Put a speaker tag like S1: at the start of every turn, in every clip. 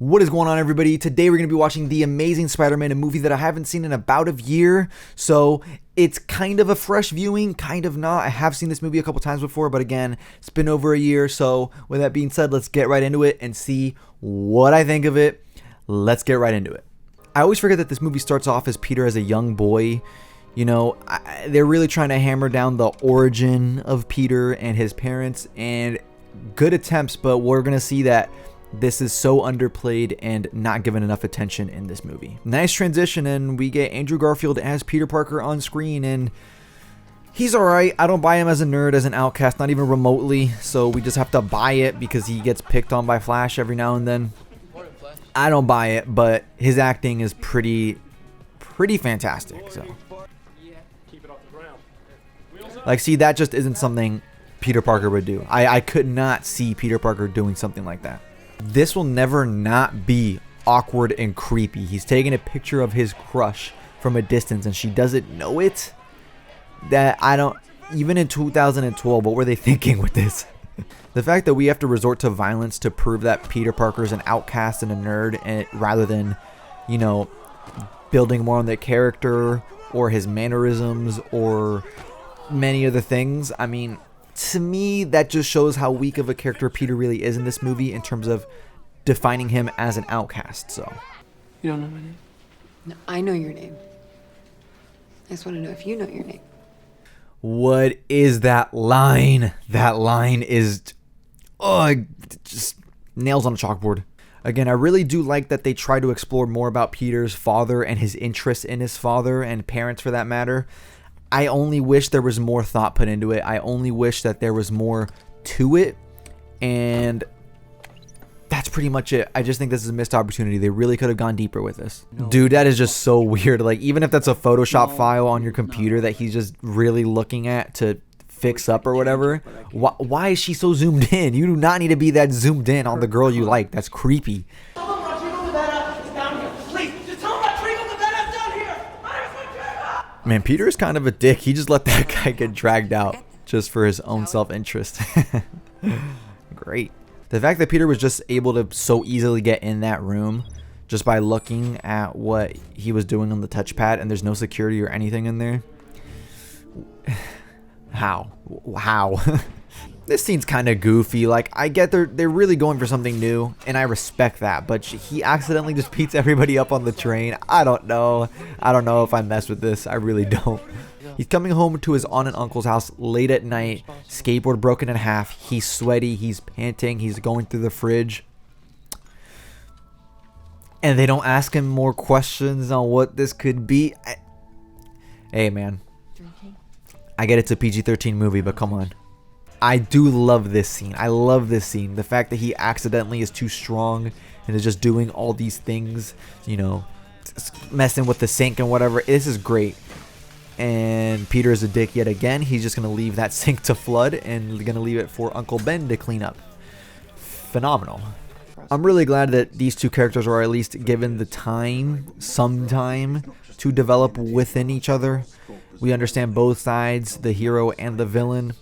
S1: What is going on, everybody? Today we're going to be watching The Amazing Spider-Man, a movie that I haven't seen in about a year, so it's kind of a fresh viewing, kind of not. I have seen this movie a couple times before, but again, it's been over a year, so with that being said, let's get right into it and see what I think of it. Let's get right into it. I always forget that this movie starts off as Peter as a young boy. You know, they're really trying to hammer down the origin of Peter and his parents, and good attempts, but we're going to see that this is so underplayed and not given enough attention in this movie. Nice transition, and we get Andrew Garfield as Peter Parker on screen, and he's alright. I don't buy him as a nerd, as an outcast, not even remotely, so we just have to buy it because he gets picked on by Flash every now and then. I don't buy it, but his acting is pretty fantastic. So, like, see, that just isn't something Peter Parker would do. I could not see Peter Parker doing something like that. This will never not be awkward and creepy. He's taking a picture of his crush from a distance and she doesn't know it. That I don't, even in 2012, what were they thinking with this? The fact that we have to resort to violence to prove that Peter Parker is an outcast and a nerd, and rather than, you know, building more on the character or his mannerisms or many other things. I mean, to me, that just shows how weak of a character Peter really is in this movie in terms of defining him as an outcast. So,
S2: you don't know my name?
S3: No, I know your name. I just want to know if you know your name.
S1: What is that line? That line is, just nails on a chalkboard. Again, I really do like that they try to explore more about Peter's father and his interest in his father and parents for that matter. I only wish there was more thought put into it. I only wish that there was more to it. And that's pretty much it. I just think this is a missed opportunity. They really could have gone deeper with this. Dude, that is just so weird. Like, even if that's a Photoshop file on your computer that he's just really looking at to fix up or whatever, why is she so zoomed in? You do not need to be that zoomed in on the girl you like. That's creepy. Man, Peter is kind of a dick. He just let that guy get dragged out just for his own self-interest. Great. The fact that Peter was just able to so easily get in that room just by looking at what he was doing on the touchpad, and there's no security or anything in there. How? This scene's kind of goofy. Like, I get they're really going for something new, and I respect that, but he accidentally just beats everybody up on the train. I don't know if I mess with this. I really don't. He's coming home to his aunt and uncle's house late at night, skateboard broken in half. He's sweaty, he's panting, he's going through the fridge. And they don't ask him more questions on what this could be. Hey, man. I get it's a PG-13 movie, but come on. I do love this scene. I love this scene. The fact that he accidentally is too strong and is just doing all these things, you know, messing with the sink and whatever. This is great. And Peter is a dick yet again. He's just going to leave that sink to flood and going to leave it for Uncle Ben to clean up. Phenomenal. I'm really glad that these two characters are at least given the time, some time, to develop within each other. We understand both sides, the hero and the villain.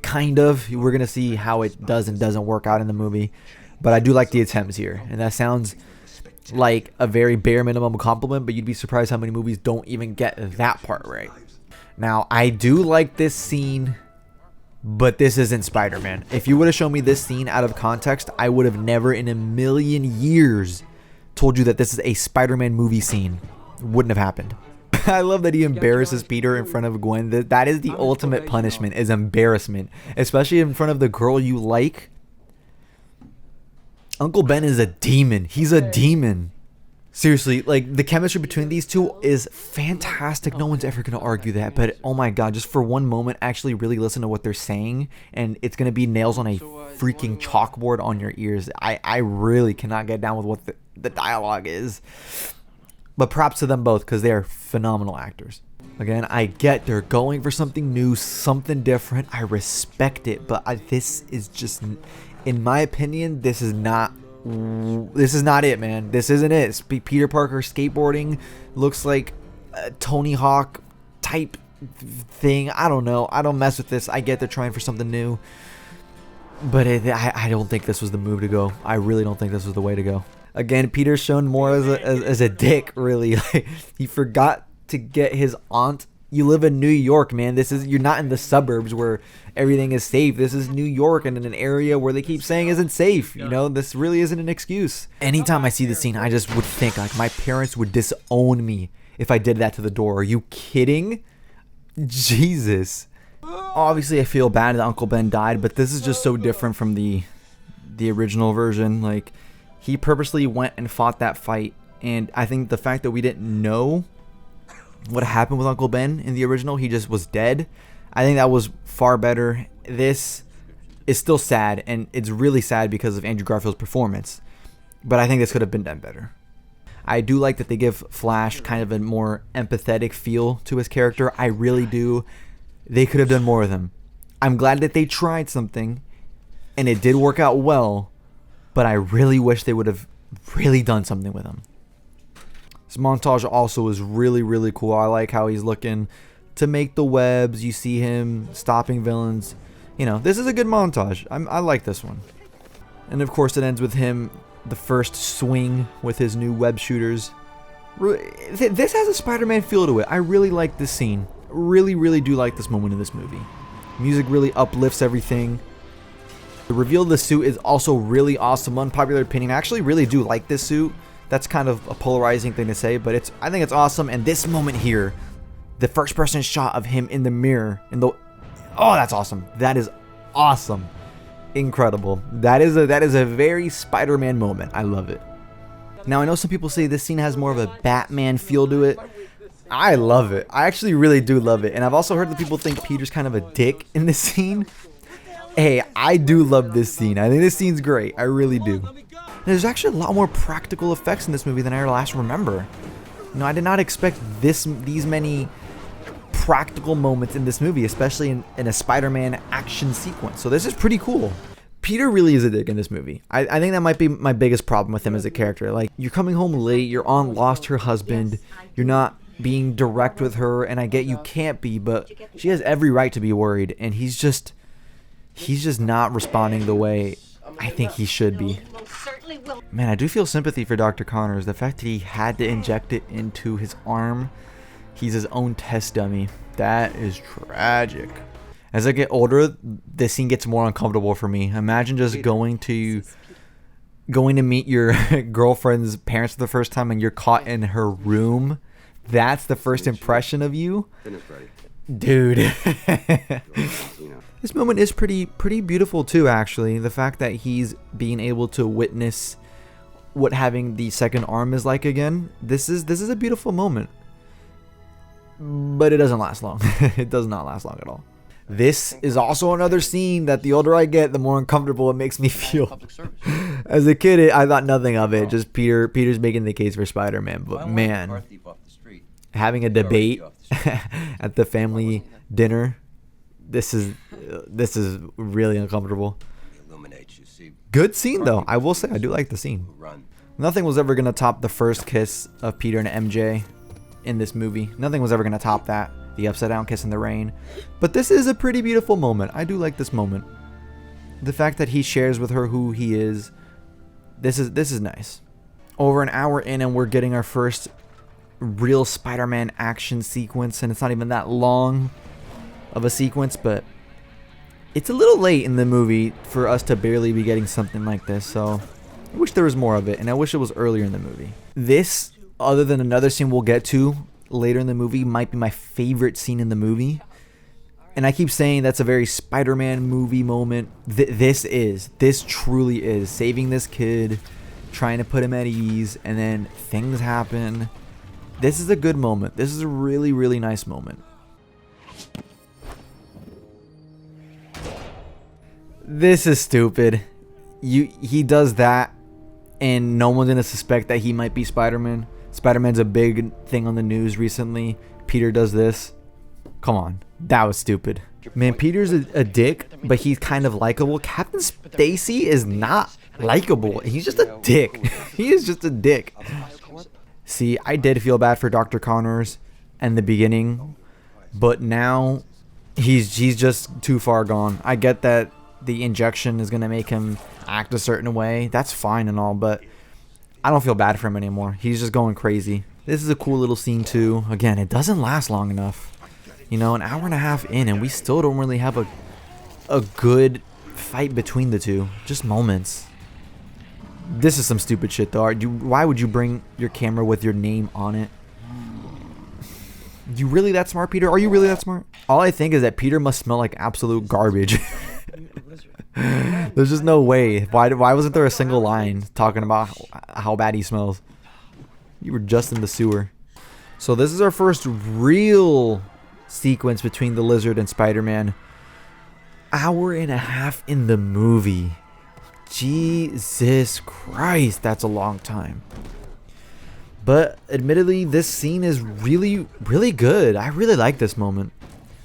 S1: Kind of. We're going to see how it does and doesn't work out in the movie. But I do like the attempts here. And that sounds like a very bare minimum compliment, but you'd be surprised how many movies don't even get that part right. Now, I do like this scene, but this isn't Spider-Man. If you would have shown me this scene out of context, I would have never in a million years told you that this is a Spider-Man movie scene. It wouldn't have happened. I love that he embarrasses Peter in front of Gwen. That is the ultimate punishment, is embarrassment. Especially in front of the girl you like. Uncle Ben is a demon. He's a demon. Seriously, like, the chemistry between these two is fantastic. No one's ever going to argue that. But, oh my god, just for one moment, actually really listen to what they're saying. And it's going to be nails on a freaking chalkboard on your ears. I really cannot get down with what the dialogue is. But props to them both, because they are phenomenal actors. Again, I get they're going for something new, something different. I respect it, but this is just, in my opinion, this is not it, man. This isn't it. Peter Parker skateboarding looks like a Tony Hawk type thing. I don't know. I don't mess with this. I get they're trying for something new. But I don't think this was the move to go. I really don't think this was the way to go. Again, Peter's shown more as a dick, really. Like, he forgot to get his aunt. You live in New York, man. You're not in the suburbs where everything is safe. This is New York and in an area where they keep saying isn't safe. You know, this really isn't an excuse. Anytime I see this scene, I just would think like my parents would disown me if I did that to the door. Are you kidding? Jesus. Obviously, I feel bad that Uncle Ben died, but this is just so different from the original version. Like, he purposely went and fought that fight, and I think the fact that we didn't know what happened with Uncle Ben in the original, he just was dead, I think that was far better. This is still sad, and it's really sad because of Andrew Garfield's performance, but I think this could have been done better. I do like that they give Flash kind of a more empathetic feel to his character. I really do. They could have done more with him. I'm glad that they tried something, and it did work out well, but I really wish they would have really done something with him. This montage also is really, really cool. I like how he's looking to make the webs. You see him stopping villains. You know, this is a good montage. I like this one. And of course, it ends with him, the first swing with his new web shooters. This has a Spider-Man feel to it. I really like this scene. Really, really do like this moment in this movie. Music really uplifts everything. The reveal of the suit is also really awesome. Unpopular opinion, I actually really do like this suit. That's kind of a polarizing thing to say, but I think it's awesome. And this moment here, the first person shot of him in the mirror, oh, that's awesome. That is awesome. Incredible. That is a very Spider-Man moment. I love it. Now, I know some people say this scene has more of a Batman feel to it. I love it. I actually really do love it. And I've also heard that people think Peter's kind of a dick in this scene. Hey, I do love this scene. I think this scene's great. I really do. There's actually a lot more practical effects in this movie than I last remember. You know, I did not expect these many practical moments in this movie, especially in a Spider-Man action sequence. So this is pretty cool. Peter really is a dick in this movie. I think that might be my biggest problem with him as a character. Like, you're coming home late, your aunt lost her husband, you're not being direct with her, and I get you can't be, but she has every right to be worried, and he's just not responding the way I think he should be. Man, I do feel sympathy for Dr. Connors. The fact that he had to inject it into his arm, he's his own test dummy. That is tragic. As I get older, this scene gets more uncomfortable for me. Imagine just going to meet your girlfriend's parents for the first time and you're caught in her room. That's the first impression of you. Dude. This moment is pretty beautiful too, actually. The fact that he's being able to witness what having the second arm is like again. This is a beautiful moment. But it doesn't last long. It does not last long at all. This is also another scene that the older I get, the more uncomfortable it makes me feel. As a kid, I thought nothing of it. Just Peter's making the case for Spider-Man. But man, having a debate at the family dinner, this is really uncomfortable. Good scene though. I will say I do like the scene. Nothing was ever gonna top the first kiss of Peter and MJ in this movie. Nothing was ever gonna top that. The upside down kiss in the rain. But this is a pretty beautiful moment. I do like this moment. The fact that he shares with her who he is. This is nice. Over an hour in and we're getting our first real Spider-Man action sequence, and it's not even that long of a sequence, but it's a little late in the movie for us to barely be getting something like this, so I wish there was more of it, and I wish it was earlier in the movie. This, other than another scene we'll get to later in the movie, might be my favorite scene in the movie. And I keep saying that's a very Spider-Man movie moment. This truly is. Saving this kid, trying to put him at ease, and then things happen. This is a good moment. This is a really, really nice moment. This is stupid. He does that, and no one's gonna suspect that he might be Spider-Man. Spider-Man's a big thing on the news recently. Peter does this. Come on. That was stupid. Man, Peter's a dick, but he's kind of likable. Captain Stacy is not likable. He's just a dick. He is just a dick. See, I did feel bad for Dr. Connors in the beginning, but now he's just too far gone. I get that the injection is going to make him act a certain way. That's fine and all, but I don't feel bad for him anymore. He's just going crazy. This is a cool little scene too. Again, it doesn't last long enough. You know, an hour and a half in, and we still don't really have a good fight between the two. Just moments. This is some stupid shit though. Why would you bring your camera with your name on it? You really that smart, Peter? Are you really that smart? All I think is that Peter must smell like absolute garbage. There's just no way. Why wasn't there a single line talking about how bad he smells? You were just in the sewer. So this is our first real sequence between the Lizard and Spider-Man. Hour and a half in the movie. Jesus Christ, that's a long time. But admittedly, this scene is really, really good. I really like this moment.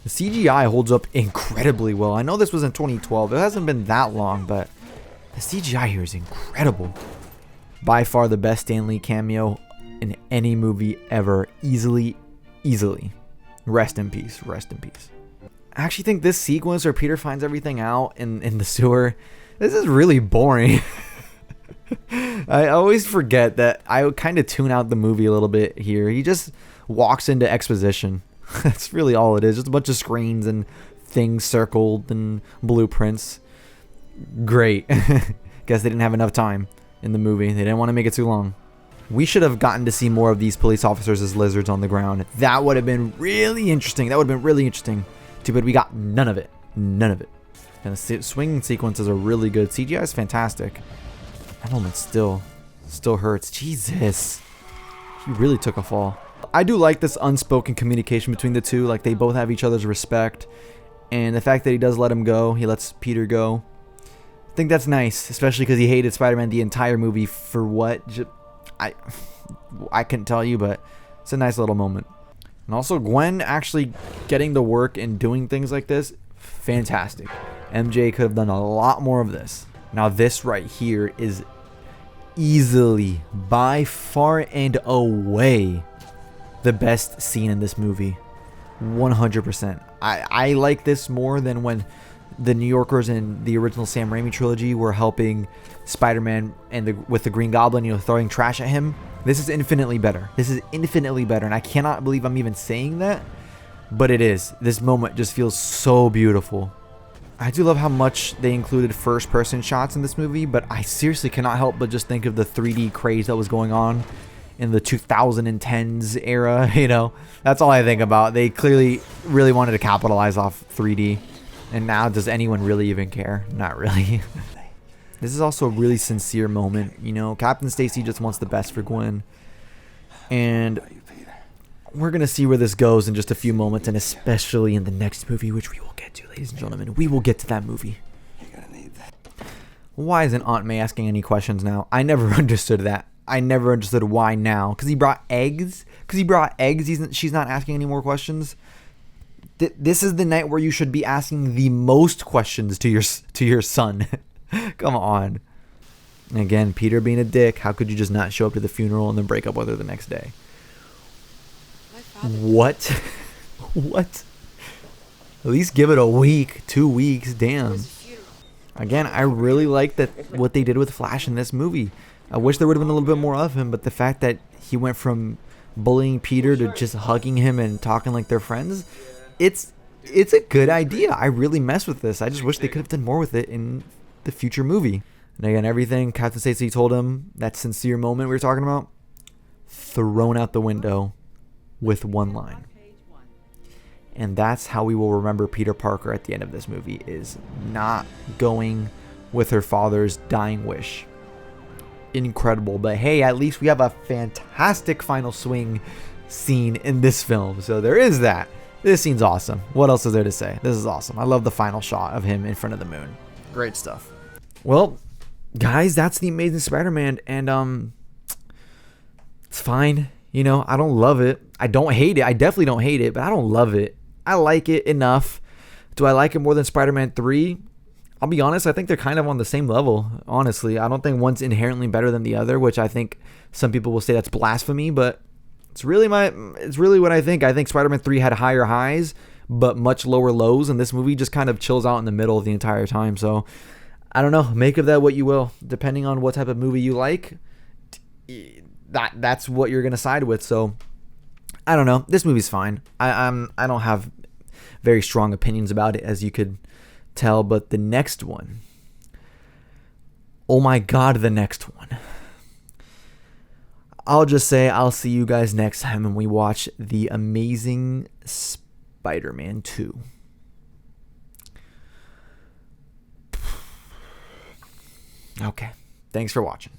S1: The CGI holds up incredibly well. I know this was in 2012. It hasn't been that long, but the CGI here is incredible. By far the best Stan Lee cameo in any movie ever. Easily. Rest in peace. Rest in peace. I actually think this sequence where Peter finds everything out in the sewer, this is really boring. I always forget that I kind of tune out the movie a little bit here. He just walks into exposition. That's really all it is. Just a bunch of screens and things circled and blueprints. Great. Guess they didn't have enough time in the movie. They didn't want to make it too long. We should have gotten to see more of these police officers as lizards on the ground. That would have been really interesting. Too bad we got none of it. None of it. And the swinging sequences are really good. CGI is fantastic. That moment still hurts. Jesus. He really took a fall. I do like this unspoken communication between the two. Like, they both have each other's respect. And the fact that he does let him go. He lets Peter go. I think that's nice. Especially because he hated Spider-Man the entire movie. For what? I couldn't tell you, but it's a nice little moment. And also, Gwen actually getting to work and doing things like this. Fantastic. MJ could have done a lot more of this. Now, this right here is easily, by far and away, the best scene in this movie. 100%. I like this more than when the New Yorkers in the original Sam Raimi trilogy were helping Spider-Man and with the Green Goblin, you know, throwing trash at him. This is infinitely better. This is infinitely better, and I cannot believe I'm even saying that, but it is. This moment just feels so beautiful. I do love how much they included first-person shots in this movie, but I seriously cannot help but just think of the 3D craze that was going on in the 2010s era, you know? That's all I think about. They clearly really wanted to capitalize off 3D, and now does anyone really even care? Not really. This is also a really sincere moment, you know? Captain Stacy just wants the best for Gwen, and we're going to see where this goes in just a few moments, and especially in the next movie, which we will get to, ladies and gentlemen. We will get to that movie. Why isn't Aunt May asking any questions now? I never understood that. I never understood why now. Because he brought eggs? She's not asking any more questions? This is the night where you should be asking the most questions to your son. Come on. And again, Peter being a dick. How could you just not show up to the funeral and then break up with her the next day? What? What? At least give it a week, 2 weeks, damn. Again, I really like that what they did with Flash in this movie. I wish there would have been a little bit more of him, but the fact that he went from bullying Peter to just hugging him and talking like they're friends, it's a good idea. I really mess with this. I just wish they could have done more with it in the future movie. And again, everything Captain Stacy told him, that sincere moment we were talking about, thrown out the window with one line. And that's how we will remember Peter Parker at the end of this movie, is not going with her father's dying wish. Incredible. But hey, at least we have a fantastic final swing scene in this film. So there is that. This scene's awesome. What else is there to say? This is awesome. I love the final shot of him in front of the moon. Great stuff. Well, guys, that's The Amazing Spider-Man. And it's fine. You know, I don't love it. I don't hate it. I definitely don't hate it, but I don't love it. I like it enough. Do I like it more than Spider-Man 3? I'll be honest, I think they're kind of on the same level, honestly. I don't think one's inherently better than the other, which I think some people will say that's blasphemy, but it's really what I think. I think Spider-Man 3 had higher highs, but much lower lows, and this movie just kind of chills out in the middle the entire time. So I don't know, make of that what you will. Depending on what type of movie you like, that's what you're gonna side with. So I don't know, this movie's fine. I don't have very strong opinions about it, as you could tell, but the next one, oh my god, the next one, I'll just say I'll see you guys next time when we watch The Amazing Spider-Man 2. Okay, thanks for watching.